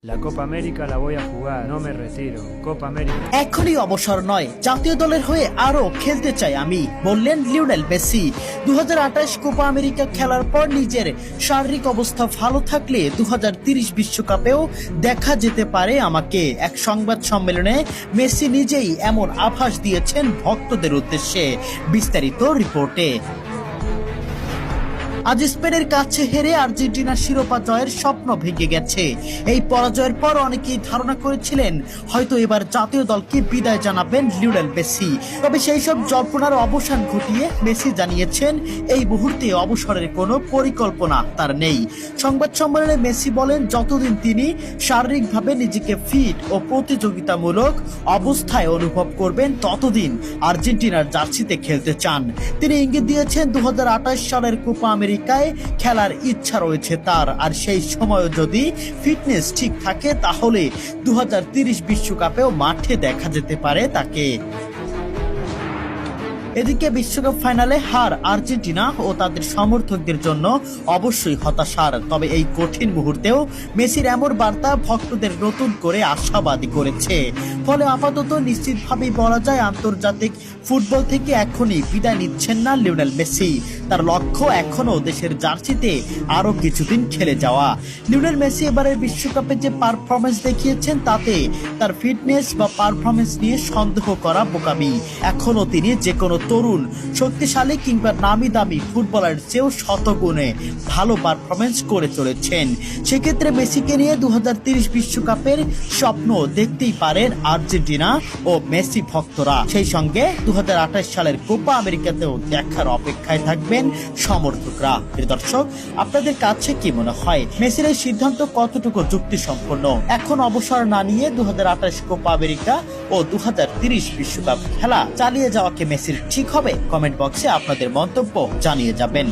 La Copa América la voy a jugar, no me retiro. Copa América. এখনই অবসর নয়, জাতীয় দলের হয়ে আরো খেলতে চাই আমি, বললেন লিওনেল মেসি। 2028 কোপা আমেরিকা খেলার পর নিজের শারীরিক অবস্থা ভালো থাকলে 2030 বিশ্বকাপেও দেখা যেতে পারে আমাকে। এক সংবাদ সম্মেলনে মেসি নিজেই এমন আভাস দিয়েছেন ভক্তদের উদ্দেশ্যে। বিস্তারিত রিপোর্টে। আজ স্পেনের কাছে হেরে আর্জেন্টিনার শিরোপা জয়ের স্বপ্ন ভেঙে গেছে। এই পরাজয়ের পর অনেকেই ধারণা করেছিলেন হয়তো এবার জাতীয় দলকে বিদায় জানাবেন লিওনেল মেসি। তবে সেই সব জল্পনার অবসান ঘটিয়ে মেসি জানিয়েছেন এই মুহূর্তে অবসরের কোনো পরিকল্পনা তার নেই। সংবাদ সম্মেলনে মেসি বলেন, যতদিন তিনি শারীরিকভাবে নিজেকে ফিট ও প্রতিযোগিতামূলক অবস্থায় অনুভব করবেন ততদিন আর্জেন্টিনার জার্সিতে খেলতে চান। তিনি ইঙ্গিত দিয়েছেন 2028 সালের কোপা আমেরিকায় খেলার ইচ্ছা রয়েছে তার, আর সেই সময় যদি ফিটনেস ঠিক থাকে তাহলে 2030 বিশ্বকাপেও মাঠে দেখা যেতে পারে তাকে। এদিকে বিশ্বকাপ ফাইনালে হার আর্জেন্টিনা ও তাদের সমর্থকদের জন্য অবশ্যই হতাশার। তবে এই কঠিন মুহূর্তেও মেসির এমন বার্তা ভক্তদের নতুন করে আশাবাদী করেছে। ফলে আপাতত নিশ্চিতভাবেই বলা যায় আন্তর্জাতিক ফুটবল থেকে এখনই বিদায় নিচ্ছেন না লিওনেল মেসি। তার লক্ষ্য এখনো দেশের জার্সিতে আরো কিছুদিন খেলে যাওয়া। লিওনেল মেসি এবারের বিশ্বকাপে যে পারফরমেন্স দেখিয়েছেন তাতে তার ফিটনেস বা পারফরমেন্স নিয়ে সন্দেহ করা বোকামি। এখনো তিনি যে কোনো তরুণ, শক্তিশালী কিংবা নামি দামি ফুটবলার চেয়েও শতগুণে ভালো পারফরমেন্স করে চলেছেন। সেক্ষেত্রে মেসিকে নিয়ে 2030 বিশ্বকাপের স্বপ্ন দেখতেই পারেন আর্জেন্টিনা ও মেসি ভক্তরা। সেই সঙ্গে 2028 সালের কোপা আমেরিকাতেও দেখার অপেক্ষায় থাকবেন সমর্থকরা। প্রিয় দর্শক, আপনাদের কাছে কি মনে হয় মেসির এই সিদ্ধান্ত কতটুকু যুক্তিসম্পন্ন? এখন অবসর না নিয়ে 2028 কোপা আমেরিকা ও 2030 বিশ্বকাপ খেলা চালিয়ে যাওয়া কি মেসির ঠিক হবে? কমেন্ট বক্সে আপনাদের মন্তব্য জানিয়ে যাবেন।